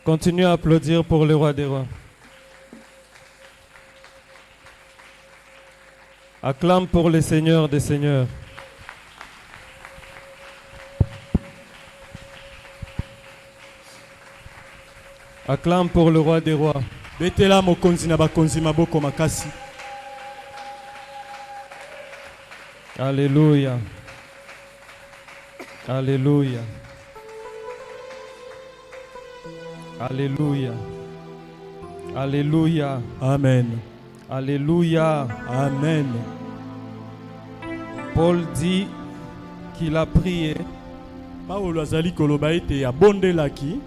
Continue à applaudir pour le roi des rois. Acclame pour le Seigneur des seigneurs. Acclame pour le roi des rois. Betela mokonzi na bakonzi maboko makasi. Alléluia. Alléluia. Alléluia. Alléluia. Amen. Alléluia. Amen. Paul dit qu'il a prié. Paulo azali koloba ete abondelaki.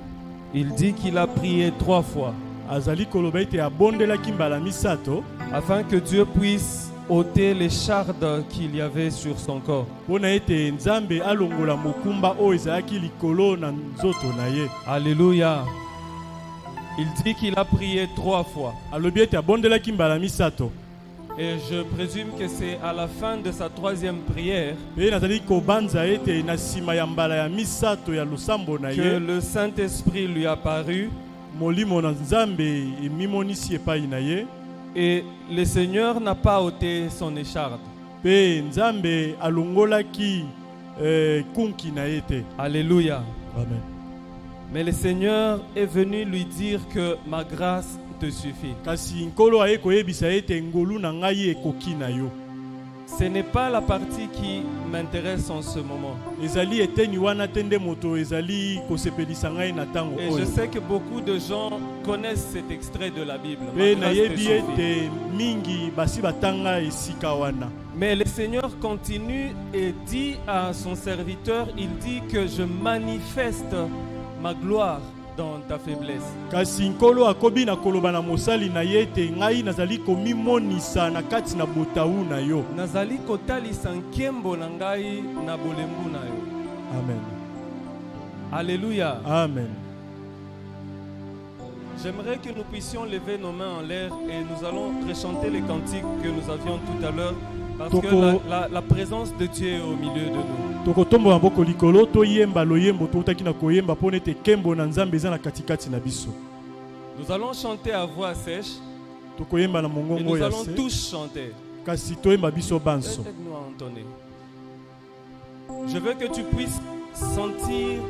Il dit qu'il a prié 3 fois. Azali koloba ete abondelaki mbala misato. Afin que Dieu puisse ôter les chardes qu'il y avait sur son corps. Pona ete nzambe alongola mokumba o ezalaki likolo na nzoto na ye. Alléluia. Il dit qu'il a prié 3 fois. Alobi ete abondelaki mbala misato. Et je présume que c'est à la fin de sa 3e prière Pe nazali kobanza ete na sima ya mbala ya misato ya losambo na que ye. le Saint-Esprit lui a paru. Molimo na nzambe emimonisi epai na ye. Et le Seigneur n'a pas ôté son écharpe. Pe nzambe alongolaki kunki na ye te. Alléluia. Amen. Mais le Seigneur est venu lui dire que ma grâce te suffit. Kasi nkolo aye koyebisa ete ngolu na ngai ekoki na yo. Ce n'est pas la partie qui m'intéresse en ce moment. Ezali eteni wana tende moto ezali kosepelisa ngai na tango Et je oyo. sais que beaucoup de gens connaissent cet extrait de la Bible. Ma Pe grâce te nayebi suffit. ete mingi basi batanga esika wana. Mais le Seigneur continue et dit à son serviteur, il dit que je manifeste ma gloire dans ta faiblesse. Kasi nkolo akobi na koloba na mosali na ye ete ngai nazali komimonisa na kati na botawu na yo. Nazali kotalisa nkembo na ngai na bolembu na yo. Amen. Alléluia. Amen. J'aimerais que nous puissions lever nos mains en l'air et nous allons rechanter les cantiques que nous avions tout à l'heure parce que la présence de Dieu est au milieu de nous. Tokotombo maboko likolo toyemba loyembo totaki na koyemba pona ete kembo na nzambe eza na katikati na biso. Nous allons chanter à voix sèche Tokoyemba na et mongongo nous ya allons se. tous chanter. Kasi toyemba biso banso. Aide-nous à entonner. Je veux que tu puisses sentir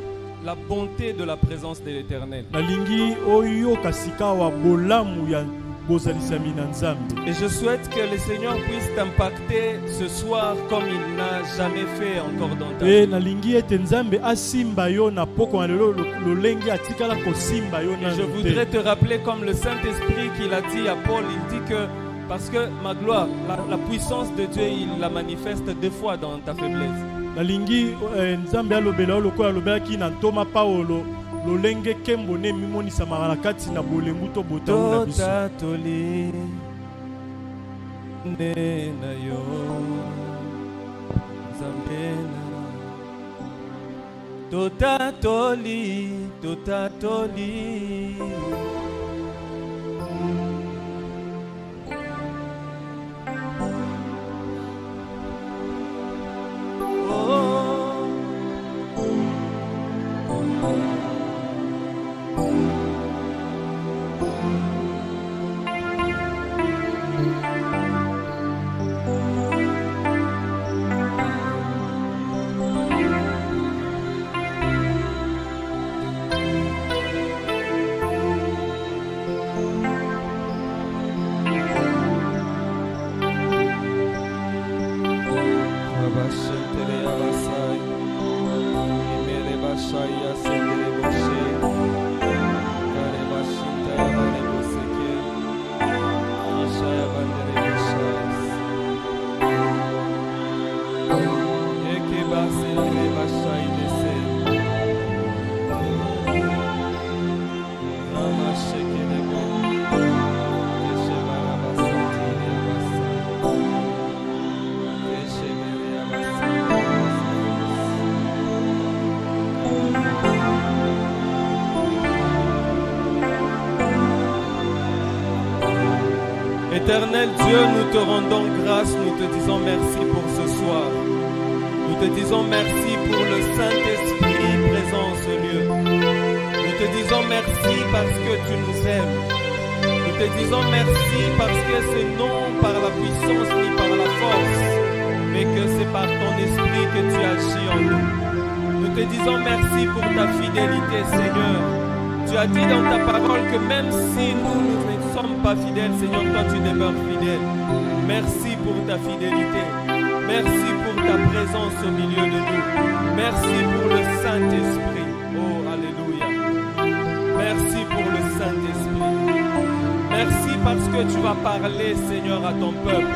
la bonté de la présence de l'Éternel. Nalingi oyo kasika wa bolamu ya bozalisami na nzambe. Et je souhaite que le Seigneur puisse t'impacter ce soir comme il n'a jamais fait encore dans ta vie. Nalingi ete nzambe asimba yo na poko na lelo lolenge atikala kosimba yo na. Et je voudrais te rappeler comme le Saint-Esprit qu'il a dit à Paul, il dit que parce que ma gloire, la puissance de Dieu, il la manifeste 2 fois dans ta faiblesse. Nalingi nzambe alobela lokola alobelaki na ntoma Paulo lolenge kembo ne mimonisa na kati na bolembu to botawu na biso. Totatoli nena yo zambena totatoli Éternel Dieu, nous te rendons grâce, nous te disons merci pour ce soir. Nous te disons merci pour le Saint-Esprit présent en ce lieu. Nous te disons merci parce te disons merci parce que c'est non par la puissance ni par la force, mais que c'est par ton esprit que tu agis en nous. Nous te disons merci pour ta fidélité, Seigneur. Tu as dit dans ta parole que même si nous ne sommes pas fidèles, Seigneur, toi tu demeures fidèle. Merci pour ta fidélité. Merci pour ta présence au milieu de nous. Merci pour le Saint-Esprit. Oh, alléluia. Merci pour le Saint-Esprit. Merci parce que tu vas parler, Seigneur, à ton peuple.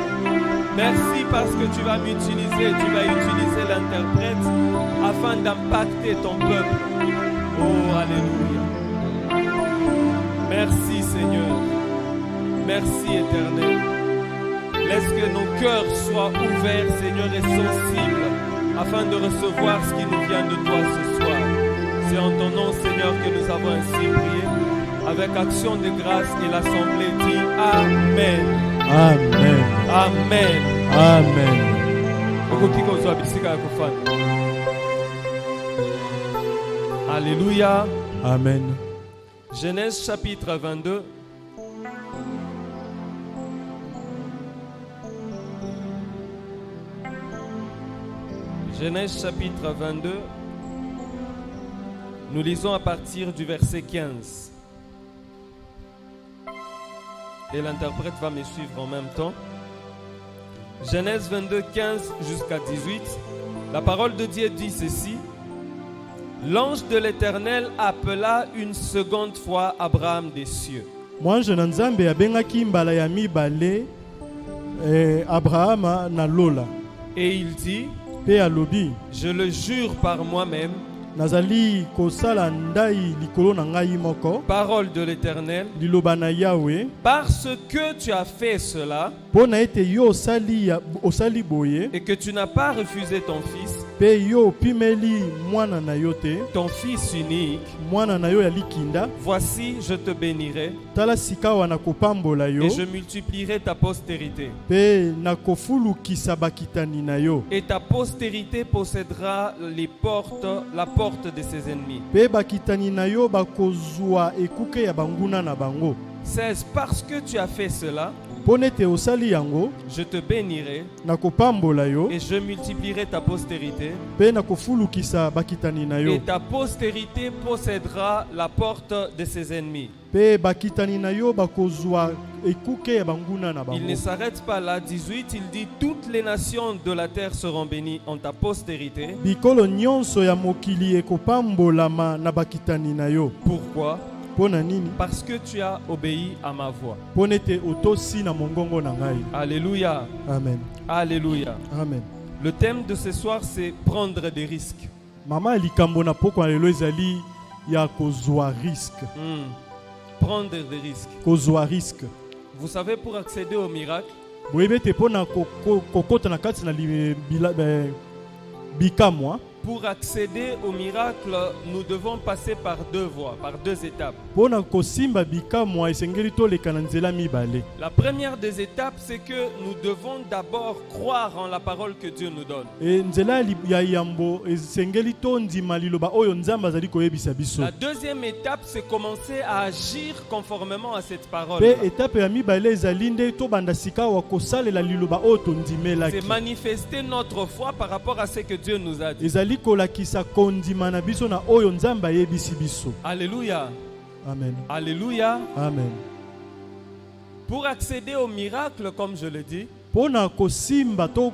Merci parce que tu vas m'utiliser, tu vas utiliser l'interprète afin d'impacter ton peuple. Oh, alléluia. Merci, Seigneur. Merci, Éternel. Laisse que nos cœurs soient ouverts, Seigneur, et sensibles afin de recevoir ce qui nous vient de toi ce soir. C'est en ton nom, Seigneur, que nous avons ainsi prié. Avec action de grâce, et l'Assemblée dit Amen. Amen. Amen. Amen. Alléluia. Amen. Genèse chapitre 22. Genèse chapitre 22. Nous lisons à partir du verset 15. Et l'interprète va me suivre en même temps. Genèse 22, 15 jusqu'à 18. La parole de Dieu dit ceci. L'ange de l'Éternel appela une seconde fois Abraham des cieux. Mwanjo na Nzambe abengaki mbala ya mibale Abraham na lola. Et il dit, Pe alobi, je le jure par moi-même, nazali kosala ndai likolo na ngai moko. Parole de l'Éternel, Liloba na Yahweh, parce que tu as fait cela pona ete yo osali boye, et que tu n'as pas refusé ton fils, pe yo pimeli mwana na yo te, ton fils unique, mwana na yo ya likinda, voici je te bénirai tala sika wana kopambola yo, et je multiplierai ta postérité. pe na kofulukisa bakitani na yo, Et ta postérité possédera la porte de ses ennemis. pe bakitani na yo bakozwa ekuke ya banguna na bango. 16. Parce que tu as fait cela, Pona ete osali yango, je te bénirai na kopambola yo, et je multiplierai ta postérité. pe na kofulukisa bakitani na yo, Et ta postérité possédera la porte de ses ennemis. pe bakitani na yo bakozwa ekuke ya banguna na Il ne bango. s'arrête pas là. 18, il dit, toutes les nations de la terre seront bénies en ta postérité. Bikolo nyonso ya mokili ekopambolama na bakitani na yo. Pourquoi? Pona nini? Parce que tu as obéi à ma voix. Pona ete otosi na mongongo na ngai. Alléluia. Amen. Alléluia. Amen. Le thème de ce soir, c'est prendre des risques. Mama likambo na poko lelo ezali ya kozwa risque. Prendre des risques. Kozwa risque. Vous savez, pour accéder au miracle, Boyebe te pona kokota na kati na bikamwa. pour accéder au miracle, nous devons passer par deux voies, par deux étapes. Pona kosimba bikamwa esengeli toleka na nzela mibale. La première des étapes, c'est que nous devons d'abord croire en la parole que Dieu nous donne. Nzela ya yambo esengeli tondima liloba oyo Nzambe azali koyebisa biso. La deuxième étape, c'est commencer à agir conformément à cette parole. Pe étape ya mibale ezali nde tobanda sika wa kosalela liloba oyo tondimelaki. C'est manifester notre foi par rapport à ce que Dieu nous a dit. Ezali kolakisa kondima na biso na oyo Nzambe ayebisi biso. Alléluia. Amen. Alléluia. Amen. Pour accéder au miracle, comme je le dis, Pona kosimba to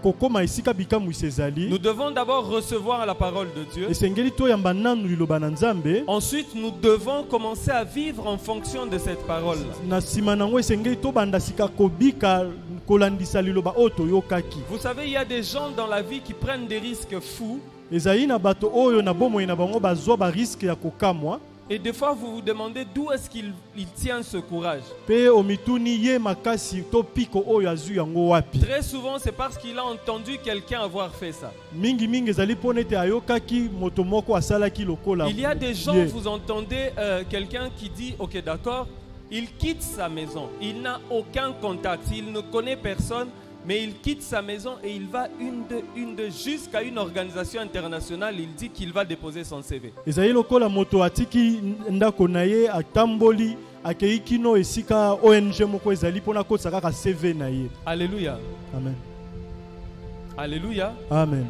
kokoma esika bikamu isezali. nous devons d'abord recevoir la parole de Dieu. Esengeli to yamba nanu liloba na Nzambe. Ensuite, nous devons commencer à vivre en fonction de cette parole. Na sima nango esengeli to banda sika kobika kolandisa liloba oyo toyokaki. Vous savez, il y a des gens dans la vie qui prennent des risques fous. Ezali na bato oyo na bomoi na bango bazwa ba risque ya kokamwa. Et des fois, vous vous demandez d'où est-ce qu'il tient ce courage. Pe omituni ye makasi to piko oyo azu yango wapi. Très souvent, c'est parce qu'il a entendu quelqu'un avoir fait ça. Mingi ezali ponete ayokaki moto moko asalaki lokola. Il y a des gens, vous entendez quelqu'un qui dit, ok d'accord, il quitte sa maison, il n'a aucun contact, il ne connaît personne, Mais il quitte sa maison et il va jusqu'à une organisation internationale. Il dit qu'il va déposer son CV. ezali lokola moto atiki ndako na ye atamboli akei kino esika ONG moko ezali pona kotisa kaka CV na ye. Alléluia. Amen. Alléluia. Amen.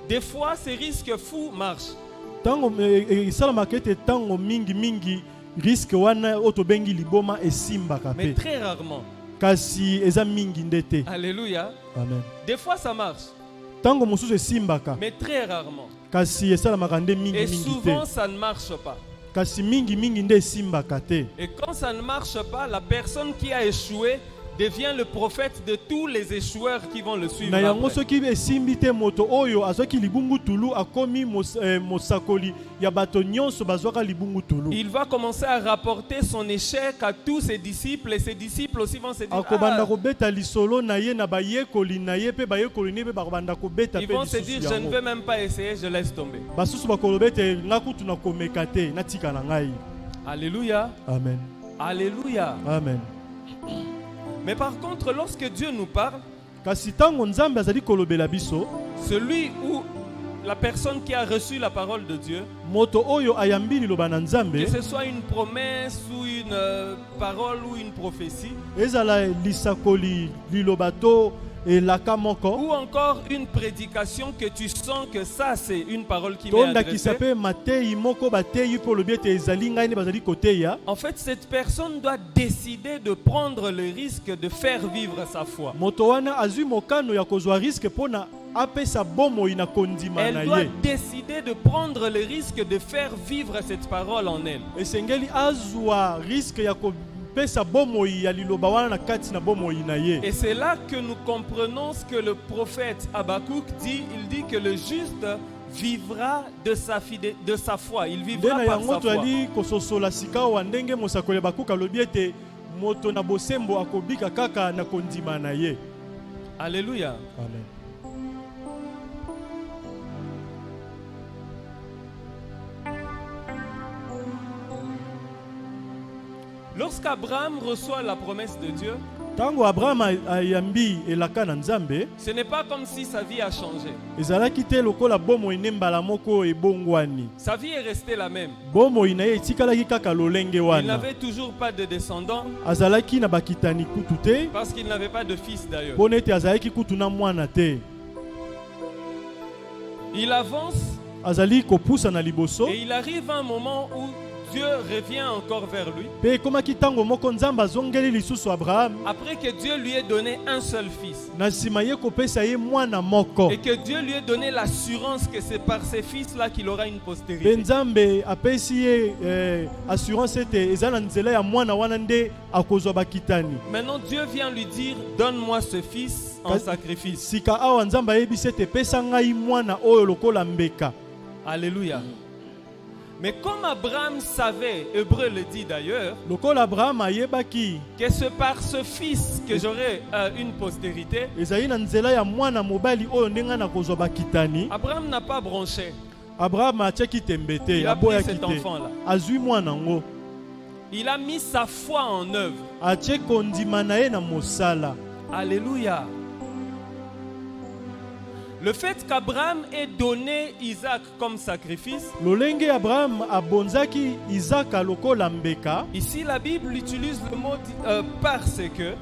Des fois, ces risques fous marchent. Tango esalamaka ete tango mingi risque wana otobengi liboma esimbaka Mais pe. très rarement. Kasi eza mingi ndete. Alléluia. Amen. Des fois, ça marche. Tango mosusu esimbaka. Mais très rarement. Kasi esalamaka nde mingi Et te. souvent, ça ne marche pas. Kasi mingi nde esimbaka te. Et quand ça ne marche pas, la personne qui a échoué devient le prophète de tous les échoueurs qui vont le suivre Na yango après. soki esimbi te moto oyo azwaki libungu tulu akomi mosakoli ya bato nyonso bazwaka libungu tulu. Il va commencer à rapporter son échec à tous ses disciples et ses disciples aussi vont se dire Akobanda kobeta lisolo na ye na bayekoli na ye pe bayekoli ne pe bakobanda kobeta ils pe vont se dire je ne veux même pas essayer, je laisse tomber. basusu bakolobete ngakutu na komeka te natika na ngai. Alléluia. Amen. Alléluia. Amen. Mais par contre, lorsque Dieu nous parle, Kasi tango nzambe azali kolobela biso celui ou la personne qui a reçu la parole de Dieu, moto oyo ayambi liloba na nzambe que ce soit une promesse ou une parole ou une prophétie, ezala lisakoli liloba to elaka moko ou encore une prédication que tu sens que ça c'est une parole qui m'est tondakisa adressée. pe matei moko batei po lobi ete ezali ngai ne bazali koteya. En fait, cette personne doit décider de prendre le risque de faire vivre sa foi. Moto wana azwi mokano ya kozwa risque pona apesa bomoi na kondima na Elle doit ye. décider de prendre le risque de faire vivre cette parole en elle. Esengeli azwa risque ya kopesa bomoi ya liloba wana na kati na bomoi na ye. Et c'est là que nous comprenons ce que le prophète Habakkuk dit. Il dit que le juste vivra de sa foi. Il vivra Ndena par yango sa foi. toali kososola sika wa ndenge mosakoli bakuka lobi ete moto na bosembo akobika kaka na kondima na ye. Alléluia. Amen. Lorsqu'Abraham reçoit la promesse de Dieu, Tango Abraham ayambi elaka na nzambe ce n'est pas comme si sa vie a changé. ezalaki te lokola bomoi ne mbala moko ebongwani. Sa vie est restée la même. Bomoi na ye etikalaki kaka lolenge Il wana. n'avait toujours pas de descendants Azalaki na bakitani kutu te parce qu'il n'avait pas de fils d'ailleurs. pona ete azalaki kutu na mwana te. Il avance Azali kopusa na liboso et il arrive un moment où Dieu revient encore vers lui. pe ekomaki tango moko nzambe azongeli lisusu Abraham Après que Dieu lui ait donné un seul fils na nsima ye kopesa ye mwana moko et que Dieu lui ait donné l'assurance que c'est par ces fils-là qu'il aura une pe postérité. nzambe apesi ye assurance ete eza na nzela ya mwana wana nde akozwa bakitani. Maintenant Dieu vient lui dire donne-moi ce fils en sacrifice. Sika awa nzambe ayebisi ete pesa ngai mwana oyo lokola mbeka. Alléluia. Mais comme Abraham savait, Hébreu le dit d'ailleurs, Lokola Abraham ayebaki que c'est par ce fils que j'aurai une postérité, ezali na nzela ya mwana mobali oyo ndenga na kozwa bakitani. Abraham n'a pas bronché. Abraham atiaki tembe te Il a pris aboyaki cet te enfant-là. azwi mwana ngo Il a mis sa foi en œuvre. atie kondima na ye na mosala. Alléluia. Le fait qu'Abraham ait donné Isaac comme sacrifice, Lolenge Abraham abonzaki Isaka lokola mbeka. ici la Bible utilise le mot parce que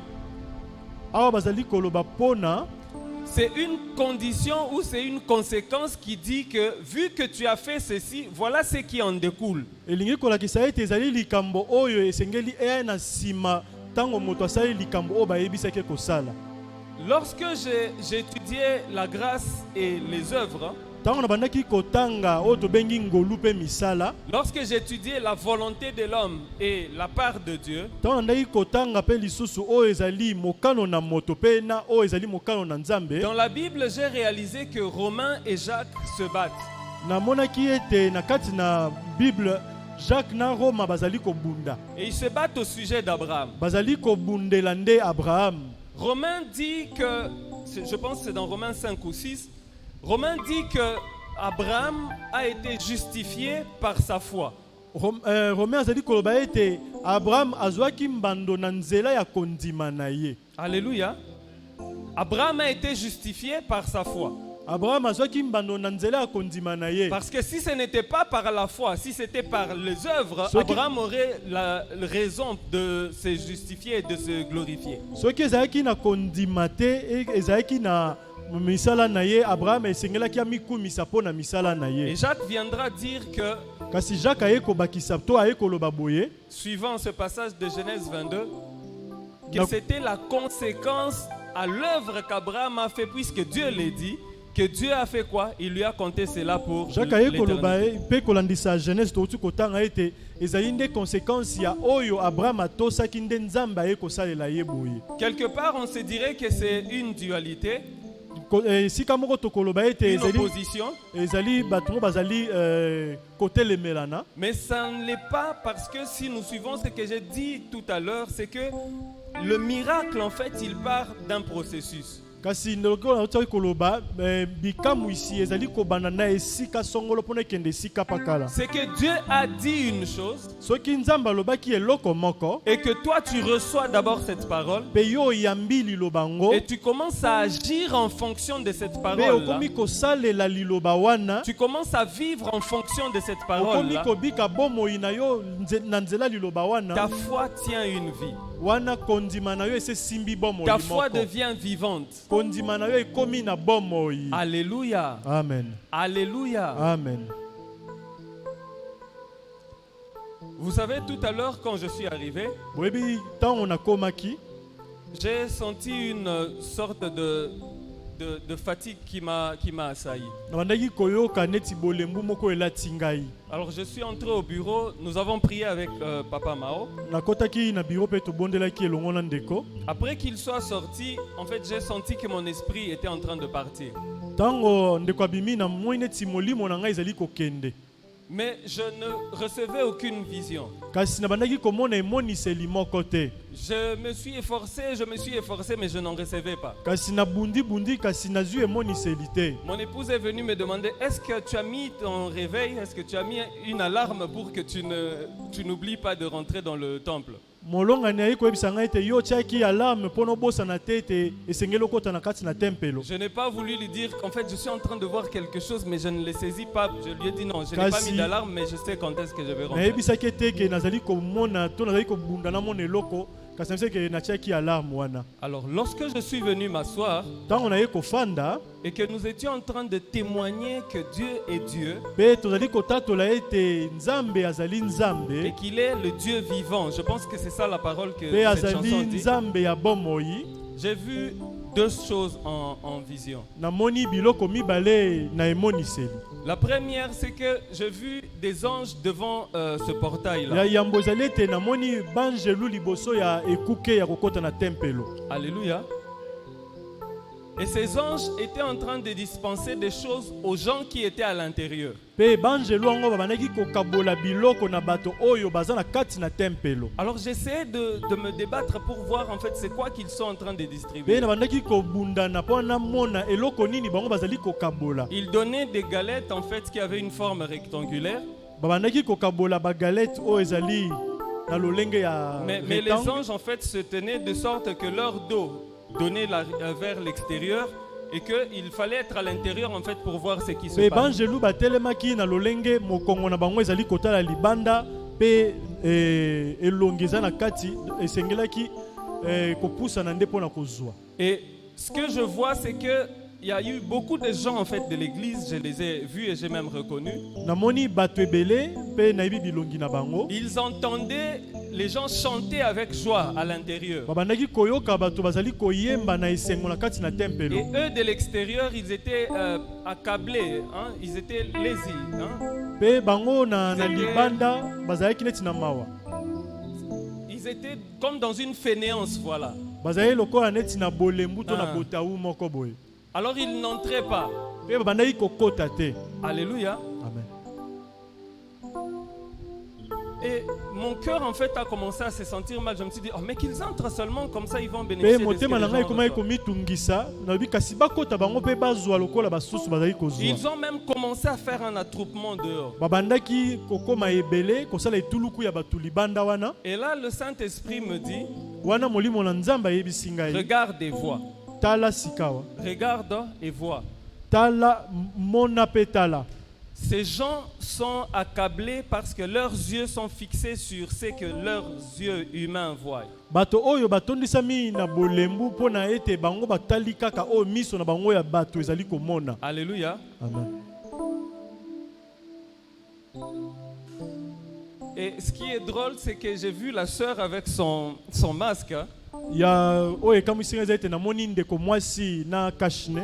Awa bazali koloba pona c'est une condition ou c'est une conséquence qui dit que vu que tu as fait ceci, voilà ce qui en découle. elingi kolakisa ete ezali likambo oyo esengeli eya na nsima tango moto asali likambo oyo bayebisaki kosala. Lorsque j'étudiais la grâce et les œuvres, Tango na bandaki kotanga oyo tobengi ngolu pe misala. lorsque j'étudiais la volonté de l'homme et la part de Dieu, Tango nandaki kotanga pe lisusu oyo ezali mokano na moto pe na oyo ezali mokano na nzambe. dans la Bible, j'ai réalisé que Romain et Jacques se battent. Namonaki ete na kati na Bible Jacques na Roma bazali kobunda. Et ils se battent au sujet d'Abraham. Bazali kobundela nde Abraham. Romain dit que, je pense que c'est dans Romains 5 ou 6, Romain dit que Abraham a été justifié par sa foi. Romain azali koloba ete Abraham azwaki mbando na nzela ya kondima na ye. Alléluia. Abraham a été justifié par sa foi. Abraham azwaki mbando na nzela ya kondima na ye. Parce que si ce n'était pas par la foi, si c'était par les œuvres, Soki- Abraham aurait la raison de se justifier et de se glorifier. Soki ezalaki na kondima te ezalaki na misala na ye, Abraham esengelaki amikumisa mpo na misala na Et ye. Jacques viendra dire que, Kasi Jacques aye kobakisa to aye koloba boye suivant ce passage de Genèse 22, que Donc- c'était la conséquence à l'œuvre qu'Abraham a fait, puisque Dieu l'a dit, que Dieu a fait quoi? Il lui a compté cela pour Jacques aye koloba l'éternité. mpe kolandisa Genèse touti kotanga ete ezali nde conséquence ya oyo Abraham atosaki nde Nzambe aye kosalela ye boye. Quelque part, on se dirait que c'est une dualité, Sika moko tokoloba ete une opposition, ezali bato moko bazali kotelemelana. mais ça ne l'est pas, parce que si nous suivons ce que j'ai dit tout à l'heure, c'est que le miracle, en fait, il part d'un processus. Kasi ndoko na otaki koloba bikamu isi ezali kobanda na esika songolo mpona ekende esika pakala. C'est que Dieu a dit une chose Soki Nzambe alobaki eloko moko et que toi tu reçois d'abord cette parole mpe yo oyambi liloba ngo et tu commences à agir en fonction de cette mpe parole. okomi kosalela liloba wana Tu commences à vivre en fonction de cette okomi parole. kobika bomoi na yo na nzela liloba Ta wana foi tient une vie. wana kondima na yo esesimbi bomoi Ta foi moko devient vivante. kondima na yo ekomi na bomoi. Alléluia. Amen. Alléluia. Amen. Vous savez, tout à l'heure, quand je suis arrivé, Boyebi ntango nakomaki j'ai senti une sorte de fatigue qui m'a assailli. nabandaki koyoka neti bolembu moko elati ngai. Alors je suis entré au bureau, nous avons prié avec Papa Mao. Nakotaki na biro mpe tobondelaki elongo na ndeko. Après qu'il soit sorti, en fait j'ai senti que mon esprit était en train de partir. Ntango ndeko abimi na moi neti molimo na ngai ezali kokende. Mais je ne recevais aucune vision. Kasi nabandaki komona emoniseli moko te. Je me suis efforcé, mais je n'en recevais pas. Kasi nabundi kasi nazwi emoniseli te. Mon épouse est venue me demander, est-ce que tu as mis ton réveil, est-ce que tu as mis une alarme pour que tu n'oublies pas de rentrer dans le temple? Molongani ayi koyebisa ngai ete yo tiaki alarme mpo obosana te ete esengeli okota na kati na tempelo. Je n'ai pas voulu lui dire qu'en fait je suis en train de voir quelque chose, mais je ne le saisis pas. Je lui ai dit non, je n'ai pas mis d'alarme, mais je sais quand est-ce que je vais rentrer. Nayebisaki ete ke nazali komona to nazali kobunda na mona eloko kasi nayebisaki ke natiaki alarme wana. Alors lorsque je suis venu m'asseoir Ntango naye kofanda et que nous étions en train de témoigner que Dieu est Dieu mpe tozali kotatola ete Nzambe azali et Nzambe qu'il est le Dieu vivant, je pense que c'est ça la parole que mpe cette azali chanson dit. Nzambe ya bomoi. J'ai vu deux choses en vision. Namoni biloko mibale na emoniseli. La première, c'est que j'ai vu des anges devant ce portail-là. Ya yambo ezali ete namoni banjelu liboso ya ekuke ya kokota na tempelo. Alléluia. Et ces anges étaient en train de dispenser des choses aux gens qui étaient à l'intérieur. Mpe banjelu yango babandaki kokabola biloko na bato oyo baza na kati na tempelo. Alors j'essayais de me débattre pour voir en fait c'est quoi qu'ils sont en train de Mpe distribuer. nabandaki kobundana mpo namona eloko nini bango bazali kokabola. Ils donnaient des galettes en fait qui avaient une forme rectangulaire. Babandaki kokabola bagalete oyo ezali na lolenge ya Mais les rectangle. anges en fait se tenaient de sorte que leur dos donnait vers l'extérieur et qu'il fallait être à l'intérieur en fait pour voir ce qui se Mpe passe. banjelu batelemaki na lolenge mokongo na bango ezali kotala libanda mpe elongi eza na kati esengelaki kopusana nde mpo na kozwa. Et ce que je vois, c'est que il y a eu beaucoup de gens en fait de l'église, je les ai vus et j'ai même reconnus. Namoni bato ebele mpe nayebi bilongi na bango. Ils entendaient les gens chanter avec joie à l'intérieur. Babandaki koyoka bato bazali koyemba na esengo na kati na Et tempelo. eux de l'extérieur, ils étaient accablés, hein? Ils étaient lazy. Hein? Mpe bango na libanda bazalaki neti na mawa. Ils étaient comme dans une fainéance, voilà. Bazali lokola neti na bolembu to na Ah. botaou moko boye. Alors ils n'entraient pas. Mpe babandaki kokota te. Alléluia. Amen. Et mon cœur en fait a commencé à se sentir mal. Je me suis dit, oh, mais qu'ils entrent seulement comme ça, ils vont bénéficier Mpe de ce que motema na les ngai gens ekomaki reçoivent. komitungisa nayebi kasi bakota bango mpe bazwa lokola basusu bazali kozwa. Ils ont même commencé à faire un attroupement dehors. Babandaki kokoma ebele kosala etuluku ya bato libanda wana. Et là, le Saint-Esprit me dit, wana molimo na nzambe ayebisi ngai Regarde et vois. tala sikawa Regarde et vois. tala mona pe tala. Ces gens sont accablés parce que leurs yeux sont fixés sur ce que leurs yeux humains voient. Bato oyo batondisami na bolembu pona ete bango batali kaka o miso na bango ya bato ezali komona. Alléluia. Amen. Et ce qui est drôle, c'est que j'ai vu la sœur avec son masque. Ya oyo kamwisinga ezali na moni ndeko mwasi na kashne.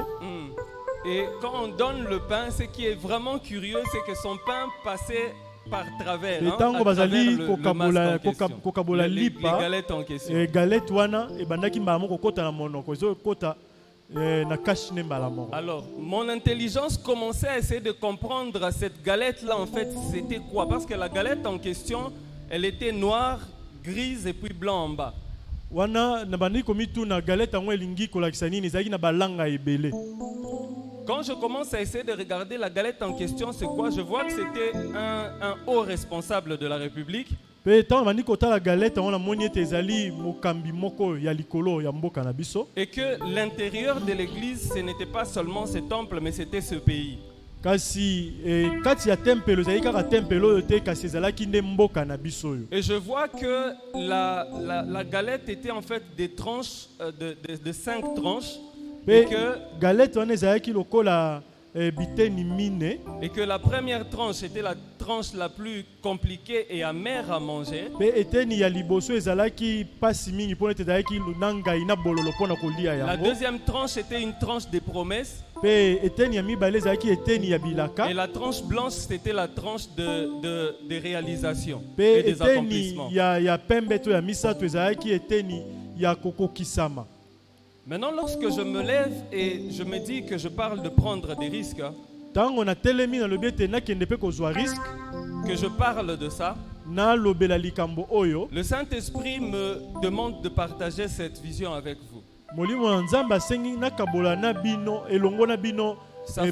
Et quand on donne le pain, ce qui est vraiment curieux, c'est que son pain passait par travers, à travers le masque en question. Les galettes en question. Galette wana e bandaki mbala kota na monoko zo kota na kashne mbala moko. Alors, mon intelligence commençait à essayer de comprendre cette galette-là, en fait, c'était quoi? Parce que la galette en question, elle était noire, grise et puis blanc en bas. Wana na bandiki komitu na galette ngo elingi kolakisa nini ezali na balanga ebele. Quand je commence à essayer de regarder la galette en question, c'est quoi? Je vois que c'était un haut responsable de la République. Et que l'intérieur de l'église, ce n'était pas seulement ce temple, mais c'était ce pays. Et je vois que la galette était en fait des tranches, de 5 tranches. Et que la première tranche était la tranche la plus compliquée et amère à manger. La deuxième tranche était une tranche des promesses. Et la tranche blanche, c'était la tranche des réalisations et des accomplissements. Maintenant, lorsque je me lève et je me dis que je parle de prendre des risques, que je parle de ça, le Saint-Esprit me demande de partager cette vision avec vous. Ça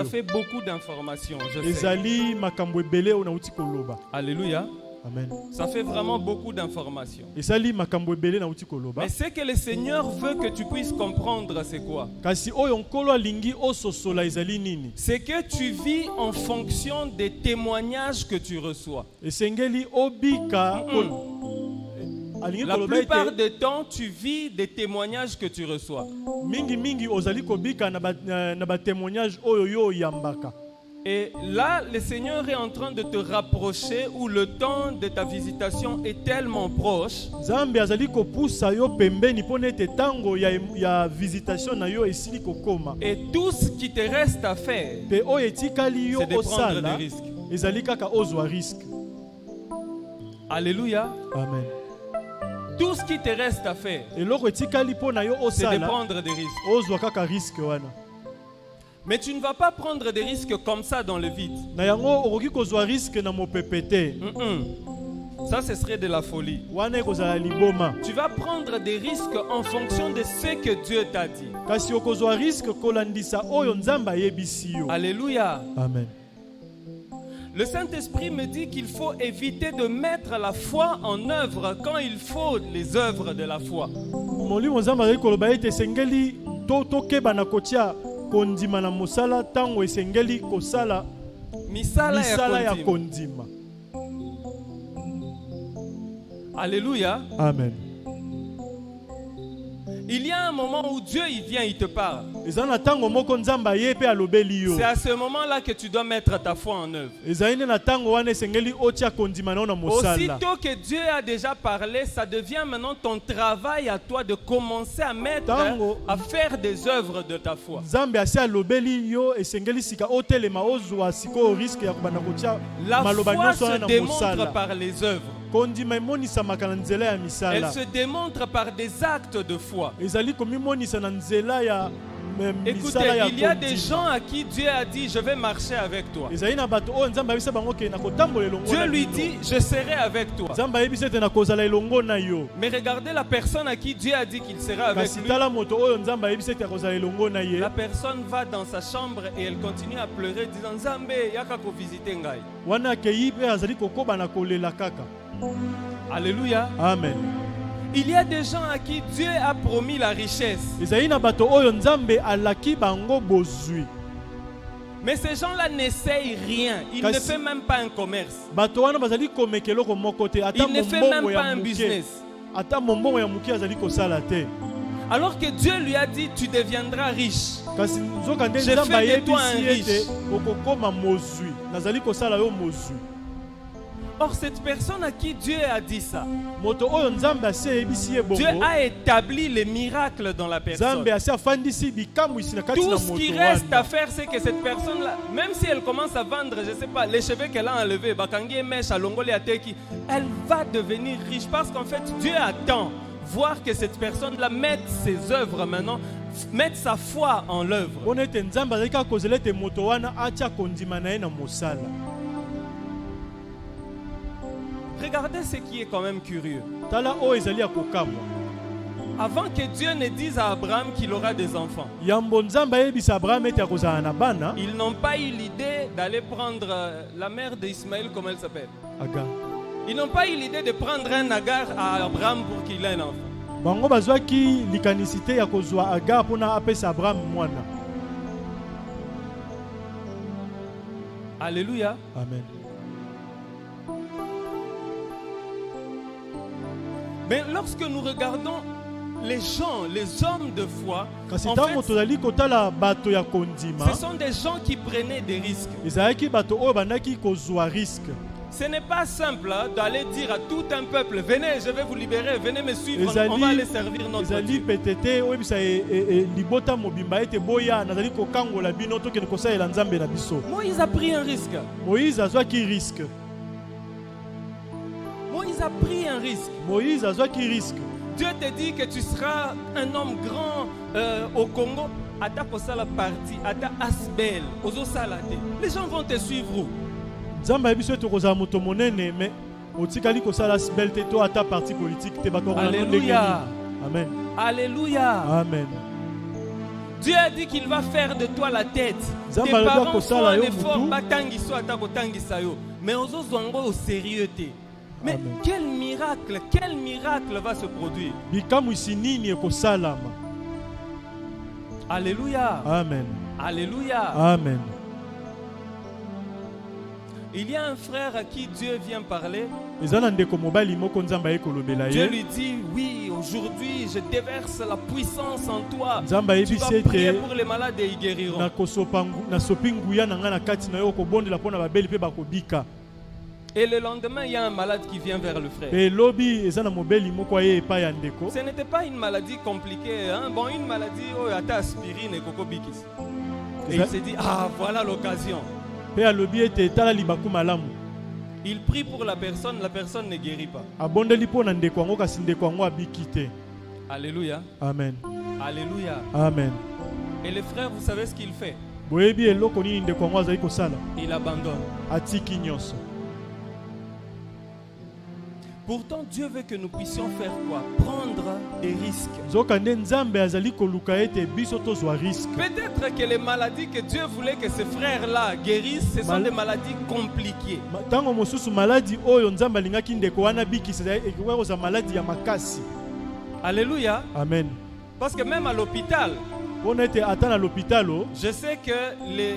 fait beaucoup d'informations, je sais. Alléluia. Amen. Ça fait vraiment beaucoup d'informations. Mais ce que le Seigneur veut que tu puisses comprendre, c'est quoi? C'est que tu vis en fonction des témoignages que tu reçois. La plupart du temps, tu vis des témoignages que tu reçois. Et là, le Seigneur est en train de te rapprocher où le temps de ta visitation est tellement proche. Et tout ce qui te reste à faire, c'est de prendre des risques. Alléluia. Amen. Tout ce qui te reste à faire, c'est de prendre des risques. Mais tu ne vas pas prendre des risques comme ça dans le vide. Ça, ce serait de la folie. Tu vas prendre des risques en fonction de ce que Dieu t'a dit. Alléluia. Amen. Le Saint-Esprit me dit qu'il faut éviter de mettre la foi en œuvre quand il faut les œuvres de la foi. Misala ya kondima. Alléluia. Amen. Il y a un moment où Dieu il vient, il te parle. C'est à ce moment-là que tu dois mettre ta foi en œuvre. Aussitôt que Dieu a déjà parlé, ça devient maintenant ton travail à toi de commencer à faire des œuvres de ta foi. La foi se démontre par les œuvres. Elle se démontre par des actes de foi. Écoutez, il y a des gens à qui Dieu a dit je vais marcher avec toi. Dieu lui dit je serai avec toi. Mais regardez la personne à qui Dieu a dit qu'il sera avec lui. La personne va dans sa chambre et elle continue à pleurer disant Nzambe yaka ko visiter ngai. Alléluia. Amen. Il y a des gens à qui Dieu a promis la richesse. ezali na bato oyo nzambe alaki bango bozwi. Mais ces gens-là n'essayent rien. Ils ne font même pas un commerce. Bato wana bazali komeka eloko moko te. Ata Ils ne font mombongo même pas ya un muke. business. Ata mombongo ya muke azali kosala te. Alors que Dieu lui a dit, tu deviendras riche. Kasi nzoka nde Je nzambe fais de toi un ayebisi ete riche. okokoma mozwi. Nazali kosala yo mozwi. Or, cette personne à qui Dieu a dit ça, Moto oyo nzambe ase ayebisi ye Dieu bongo. a établi les miracles dans la personne. Nzambe ase afandisi bikamwisi na kati na Tout ce moto qui reste à wana. faire, c'est que cette personne-là, même si elle commence à vendre, je ne sais pas, les cheveux qu'elle a enlevés, bakangi mèche à longoli ateki, elle va devenir riche parce qu'en fait, Dieu attend voir que cette personne-là mette ses œuvres maintenant, mette sa foi en l'œuvre. Mpona ete nzambe azali kaka kozela ete moto wana atya kondima na ye na mosala. Regardez ce qui est quand même curieux. Tala oyo ezali ya kokamwa. Avant que Dieu ne dise à Abraham qu'il aura des enfants, Yambo nzambe ayebisa Abraham ete akozala na bana. ils n'ont pas eu l'idée d'aller prendre la mère d'Ismaël, comment elle s'appelle. Aga. Ils n'ont pas eu l'idée de prendre un Agar à Abraham pour qu'il ait un enfant. Bango bazwaki likanisi te ya kozwa Agar mpona apesa Abraham mwana. Alléluia. Amen. Mais lorsque nous regardons les gens, les hommes de foi, Kasi en ntango fait, tozali kotala bato ya kondima, ce sont des gens qui prenaient des risques. ezalaki bato oyo bandaki kozwa risque. Ce n'est pas simple hein, d'aller dire à tout un peuple, venez, je vais vous libérer, venez me suivre, on va aller servir notre ezali Dieu. pete te oyebisa libota mobimba ete boya nazali kokangola bino tokende kosalela nzambe na biso. Moïse a pris un risque. Moïse azwaki risque. Moïse a pris un risque. Moïse azwaki risque. Dieu te dit que tu seras un homme grand au Congo. Ata kosala parti, ata asbel, ozo salate. Les gens vont te suivre où? Nzambe ayebiso ete okozala moto monene me otikali kosala sibele te to ata parti politique te bato bakolanda ndenge nini. Alléluia. Amen. Alléluia. Amen. Dieu a dit qu'il va faire de toi la tête. Nzambe Tes alobaki parents font kosala un yo effort, mutu. batangiso ata kotangisa yo. Mais ozo zwango au sérieux te. Mais Amen. quel miracle va se produire? Bikamwisi nini ekosalama. Alléluia. Amen. Alléluia. Amen. Il y a un frère à qui Dieu vient parler. Eza na ndeko mobali moko nzambe ayekolobela Dieu ye. lui dit, oui, aujourd'hui, je déverse la puissance en toi. Nzambe Tu ayebisi vas prier ete pour les malades et ils guériront. nasopi nguya na nga na kati na yo okobondela mpo na babeli mpe bakobika. Et le lendemain, il y a un malade qui vient vers le frère. Pe lobi eza na mobeli moko aye epai ya ndeko. Ce n'était pas une maladie compliquée. Hein? Bon, une maladie, oh, ata aspirine et coco bikis. Et il s'est dit, ah, voilà l'occasion. Pe alobi ete tala libaku malamu. Il prie pour la personne ne guérit pas. Abondeli mpo na ndeko yango kasi ndeko yango abiki te. Alléluia. Amen. Alléluia. Amen. Et le frère, vous savez ce qu'il fait? Boyebi eloko nini ndeko yango azali kosala. Il abandonne. Atiki nyonso. Pourtant, Dieu veut que nous puissions faire quoi? Prendre des risques. Nzoka nde nzambe azali koluka ete biso tozwa risque. Peut-être que les maladies que Dieu voulait que ces frères-là guérissent, ce sont des maladies compliquées. Tango mosusu maladi oyo nzambe alingaki ndeko wana bikisa ekoka kozala maladi ya makasi. Alléluia. Amen. Parce que même à l'hôpital, mpona ete ata na l'hôpitalo je sais que les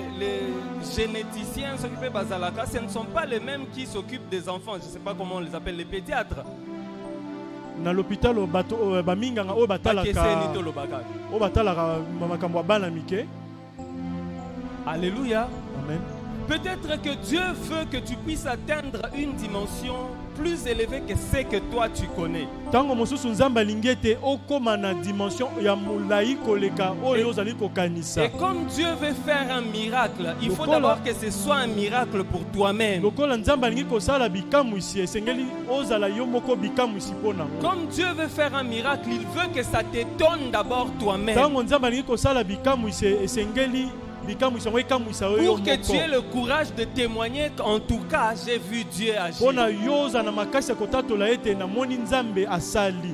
généticiens s'occupent de Bazalaka, ce ne sont pas les mêmes qui s'occupent des enfants. Je ne sais pas comment on les appelle, les pédiatres. na l'hôpitalo bato baminganga oyo batalaka makambo ya bana mike. Alléluia. Amen. Peut-être que Dieu veut que tu puisses atteindre une dimension plus élevée que ce que toi tu connais. Tango mosusu nzambe alingi ete okoma na dimension ya molai koleka oyo ozali kokanisa. Et comme Dieu veut faire un miracle, il faut d'abord que ce soit un miracle pour toi-même. Lokola nzambe alingi kosala bikamwisi esengeli ozala yo moko bikamwisi mpo nango. Comme Dieu veut faire un miracle, il veut que ça te donne d'abord toi-même. Tango nzambe alingi kosala bikamwisi esengeli pour que tu aies le courage de témoigner qu'en tout cas j'ai vu Dieu agir.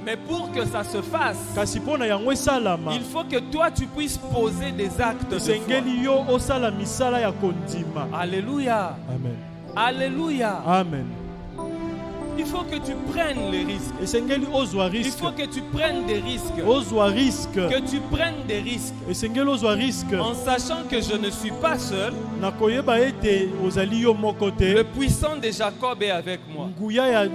Mais pour que ça se fasse, il faut que toi tu puisses poser des actes de foi. Alléluia. Amen. Alléluia. Amen. Il faut que tu prennes les risques. esengeli ozwa Il risque, faut que tu prennes des risques. ozwa risque, Que tu prennes des risques. esengeli ozwa risque, En sachant que je ne suis pas seul, na koyeba ete ozali yo moko le te, puissant de Jacob est avec moi. nguya ya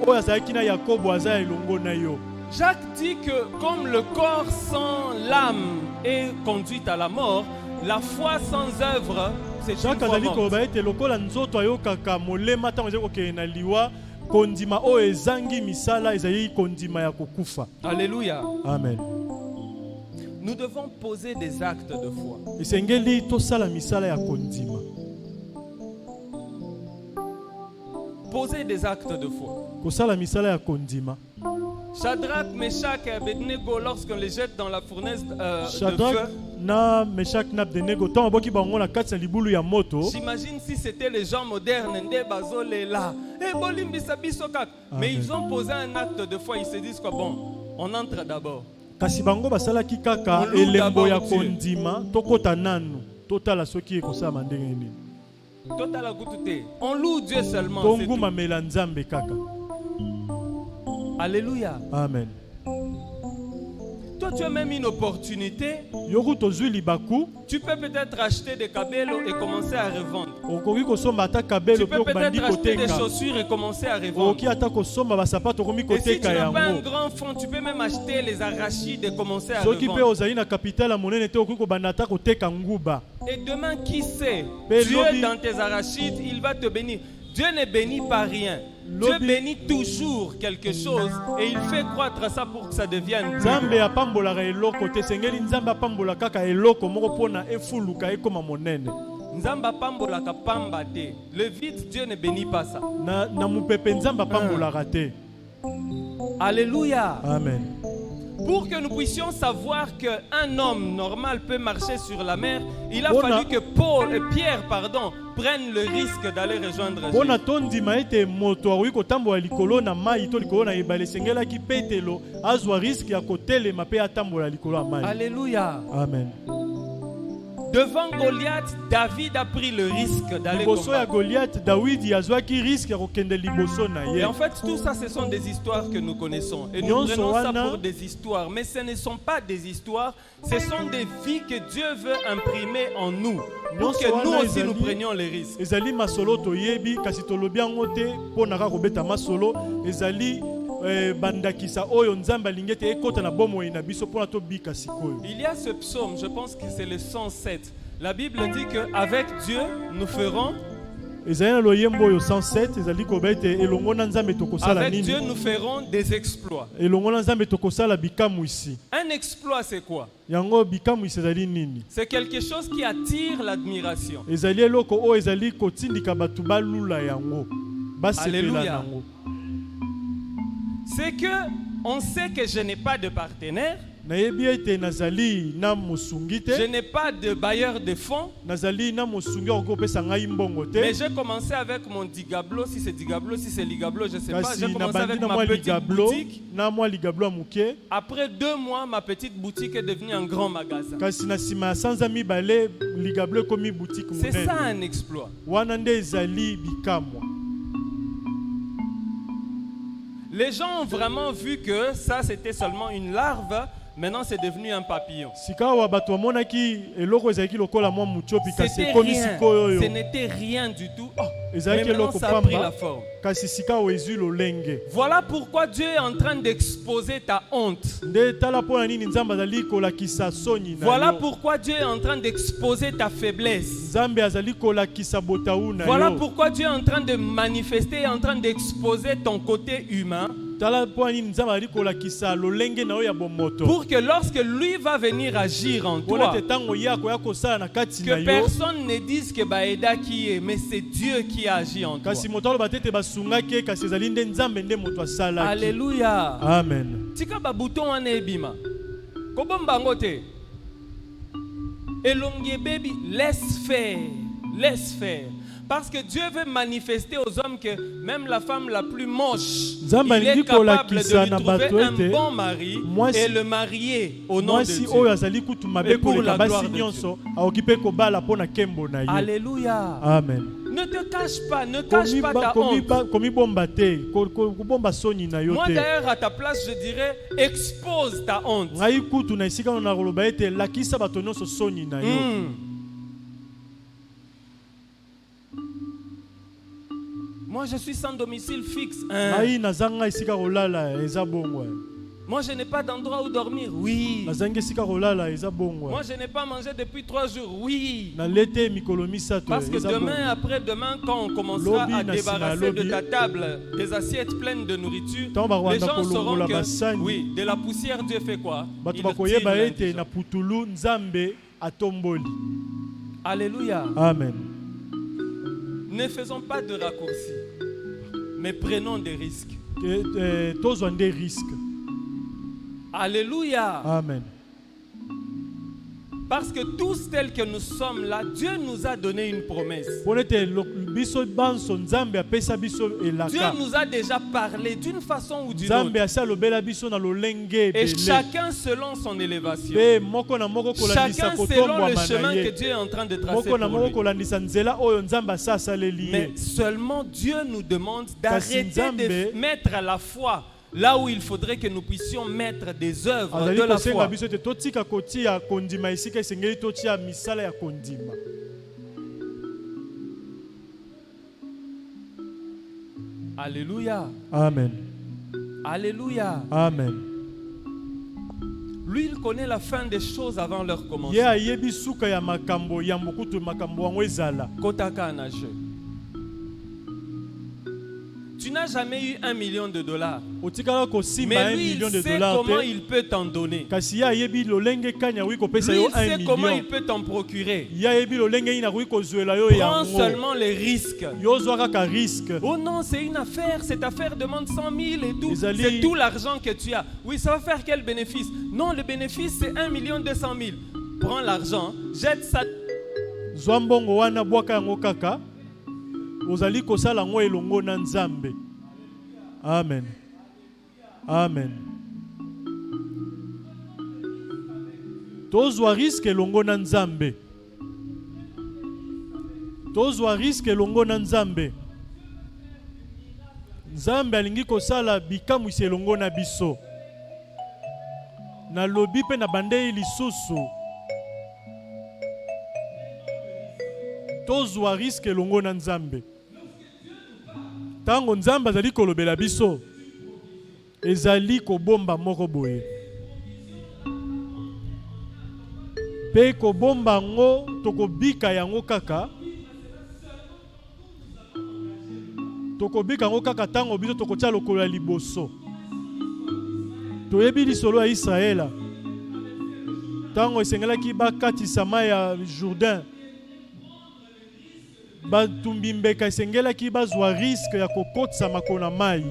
oyo azalaki na Yakobo aza elongo na yo. Jacques dit que comme le corps sans l'âme est conduite à la mort, la foi sans œuvre, c'est une Jacques foi azali morte. koloba ete lokola nzoto ayokaka molema ntango ezali kokende na liwa, kondima oyo ezangi misala ezali kondima ya kokufa. Alléluia. Amen. Nous devons poser des actes de foi. Esengeli tosala misala ya kondima. Poser des actes de foi. Kosala misala ya kondima. Shadrach, Meshach et Abednego, lorsqu'on les jette dans la fournaise de Shadrach feu, na Meshach na Abednego ntango boki bango na kati ya libulu ya moto. j'imagine si c'était les gens modernes, nde bazolela. Eh, bolimbisa biso kaka. Mais ils ont posé un acte de foi, ils se disent quoi? Bon, on entre d'abord. Kasi bango basalaki kaka On loue elembo ya d'abord Dieu. kondima tokota nanu totala soki ekosala ndenge nini. Total akutute. On loue Dieu seulement. c'est tout. Tongumamela Nzambe kaka. Alléluia. Amen. Toi, tu as même une opportunité. Yoku tozwi libaku, Tu peux peut-être acheter des cabelos et commencer à revendre. okoki kosomba ata Tu kabelo peux pe obandi peut-être acheter des koteka. chaussures et commencer à revendre. Okoki ata kosomba basapato okomi Et si tu koteka n'as pas un yango. grand fonds, tu peux même acheter les arachides et commencer à Soki pe revendre. ozali na capital ya monene te okoki kobanda ata koteka nguba. Et demain, qui sait, Mais Dieu lobby- dans tes arachides, il va te bénir. Dieu ne bénit pas rien. Dieu Lobby- bénit toujours quelque chose et il fait croître ça pour que ça devienne plus. Nzambe apambolaka eloko te, sengeli Nzambe apambola kaka eloko moko pona efuluka ekoma monene. Nzamba pambolaka pamba te. Le vide, Dieu ne bénit pas ça. Na mupepe Nzambe apambolaka te. Alléluia. Amen. Pour que nous puissions savoir qu'un homme normal peut marcher sur la mer, il a Bona- fallu que Pierre prennent le risque d'aller rejoindre Jésus. Pona tondima ete moto akoki kotambola likolo na mai to likolo na ebale esengelaki Petelo azwa riske ya kotelema mpe atambola likolo ya mai. Alléluia. Amen. Devant Goliath, David a pris le risque d'aller Liboso ya combattre. Goliath, Dawidi azwaki riske ya kokende liboso na Et ye. en fait, tout ça, ce sont des histoires que nous connaissons. Et nous Nyonso prenons ça wana- pour des histoires. Mais ce ne sont pas des histoires, ce sont des vies que Dieu veut imprimer en nous. Pour Nyonso que nous wana aussi, nous ezali- prenions les risques. ezali masolo toyebi kasi tolobi yango te mpo na kaka kobeta masolo ezali bandakisa oyo Nzambe alingi ete ekota na bomoi na biso mpo na tobika sikoyo. Il y a ce psaume, je pense que c'est le 107. La Bible dit qu'avec Dieu, nous ferons, ezali na loyembo oyo 107 ezali koba ete elongo na Nzambe tokosala avec Dieu, nini, nous ferons des exploits. elongo na Nzambe tokosala bikamwisi. Un exploit, c'est quoi? Yango bikamwisi ezali nini? C'est quelque chose qui attire l'admiration. Ezali eloko oyo ezali kotindika bato balula yango basepela Alléluia. nango. C'est que on sait que je n'ai pas de partenaire, Nayebi ete nazali na mosungi je te, n'ai pas de bailleur de fonds, nazali na mosungi okopesa ngai mbongo mais te, j'ai commencé avec mon Digablo, si c'est Digablo, si c'est Ligablo, je ne sais pas. kasi J'ai commencé nabandi avec na ma mwa petite ligablo boutique. na mwa ligablo ya moke, Après 2 mois, ma petite boutique est devenue un grand magasin. kasi na nsima ya sanza mibale ligablo ekomi boutique C'est ça monene. un exploit. Wana nde ezali bikamwa. Les gens ont vraiment vu que ça c'était seulement une larve, maintenant c'est devenu un papillon. Sikawa bato bamonaki eloko ezalaki lokola mwa muchopi kasi C'était ekomi rien, sikoyo ce oyo n'était rien du tout. Oh, mais ezalaki maintenant eloko ça a pris la pamba forme. kasi sikawa ezwi lolenge. Voilà pourquoi Dieu est en train d'exposer ta honte. Nde tala mpo na nini Nzambe azali kolakisa soni na Voilà yo. pourquoi Dieu est en train d'exposer ta faiblesse. Nzambe azali kolakisa botaou na Voilà yo. pourquoi Dieu est en train de manifester, en train d'exposer ton côté humain. Tala mpo na nini Nzambe azali kolakisa lolenge na yo ya bomoto. Pour que lorsque lui va venir agir en Mpona toi, ete ntango ye akoya kosala na kati na que yo, personne ne dise que Baeda qui est, mais c'est Dieu qui agit en toi. kasi moto aloba te ete basungaki ye, kasi ezali nde Nzambe nde moto asalaki. Alléluia. Amen. Tika ba bouton wana ebima. Kobomba ngo te. Elongie baby, laisse faire. Laisse faire. Parce que Dieu veut manifester aux hommes que même la femme la plus moche, Nzambe il est alingi capable kolakisa de na lui trouver bato un ete bon mari mwasi- et le marier au nom de mwasi Dieu. oyo azali kutu Et mabe pour koleka la gloire basi de nyonso akoki mpe kobala mpo na nkembo na ye. Alléluia. Amen. Ne te cache pas, ne cache pas ta honte. Moi d'ailleurs à ta place je dirais expose ta honte. Moi je suis sans domicile fixe. Moi je n'ai pas d'endroit où dormir. Oui. Moi je n'ai pas mangé depuis 3 jours. Oui. Parce que demain, après-demain, quand on commencera à débarrasser de ta table des assiettes pleines de nourriture, les gens sauront que oui, de la poussière Dieu fait quoi? Il tire. Alléluia. Amen. Ne faisons pas de raccourcis, mais prenons des risques. Des risques. Alléluia. Amen. Parce que tous tels que nous sommes là, Dieu nous a donné une promesse. Dieu nous a déjà parlé d'une façon ou d'une autre. Et chacun selon son élévation. Chacun selon le chemin que Dieu est en train de tracer pour lui. Mais seulement Dieu nous demande d'arrêter de mettre la foi là où il faudrait que nous puissions mettre des œuvres de la foi. Alléluia. Amen. Alléluia. Amen. Lui, il connaît la fin des choses avant leur commencement. Kotaka na jeu. Tu n'as jamais eu $1 million. Mais lui, il sait comment il peut t'en donner. Lui, il sait comment il peut t'en procurer. Prends seulement les risques. Oh non, c'est une affaire. Cette affaire demande 100 000 et tout. C'est tout l'argent que tu as. Oui, ça va faire quel bénéfice? Non, le bénéfice, c'est 1 200 000. Prends l'argent, jette ça. Amen. Amen. Tozwa risque longo na nzambe. Tozwa risque longo na nzambe. Nzambe alingi kosala bikamwisi longo na biso. Na lobi pe na bande lisusu. Tozwa risque longo na nzambe. Tango nzambe azali kolobela biso ezali kobomba moko boye pe kobomba ngo tokobika yango kaka tango biso tokotia lokolo ya liboso toyebi lisolo ya Israela tango esengelaki bakatisa mai ya Jourdain batumbi mbeka esengelaki bazwa risque ya kokotisa makona mai.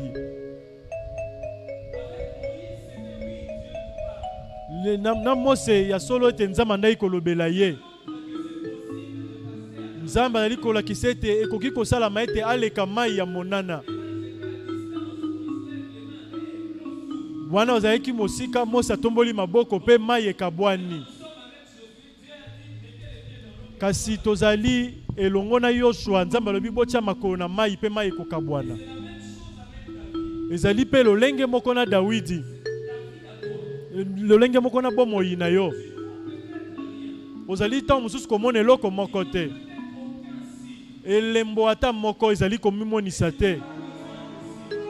Na Mose ya solo ete nzambe andaki kolobela ye. Nzambe azali kolakisa ete ekoki kosalama ete aleka mai ya monana. Wana ozalaki mosika Mose atomboli maboko pe mai ekabwani. Kasi tozali elongo na Yoshua nzambe alobi botia makolo na mai pe mai ekokabwana. Ezali pe lolenge moko na Dawidi. Lolenge moko na bomoi na yo. Ozali ta mususu komona eloko moko te. Elembo ata moko ezali komimonisa te.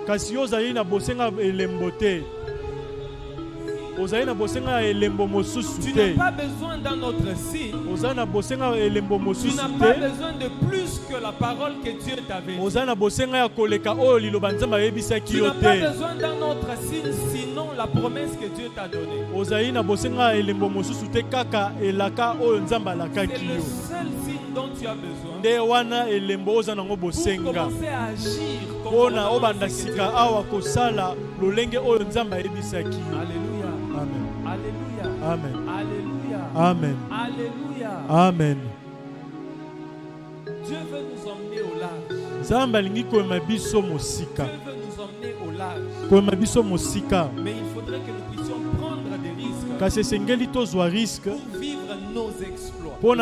Kasi yo ozali na bosenga elembo te. Tu n'as pas besoin dans notre signe. Tu n'as pas besoin de plus que la parole que Dieu t'avait dit. Tu n'as pas besoin dans notre signe sinon la promesse que Dieu t'a donnée. C'est le seul signe dont tu as besoin pour commencer à agir comme Alléluia. Amen. Alléluia. Amen. Alléluia. Amen. Alléluia. Amen. Dieu veut nous emmener au large. Dieu veut nous emmener au large. Mais il faudrait que nous puissions prendre des risques pour vivre nos exploits. Nous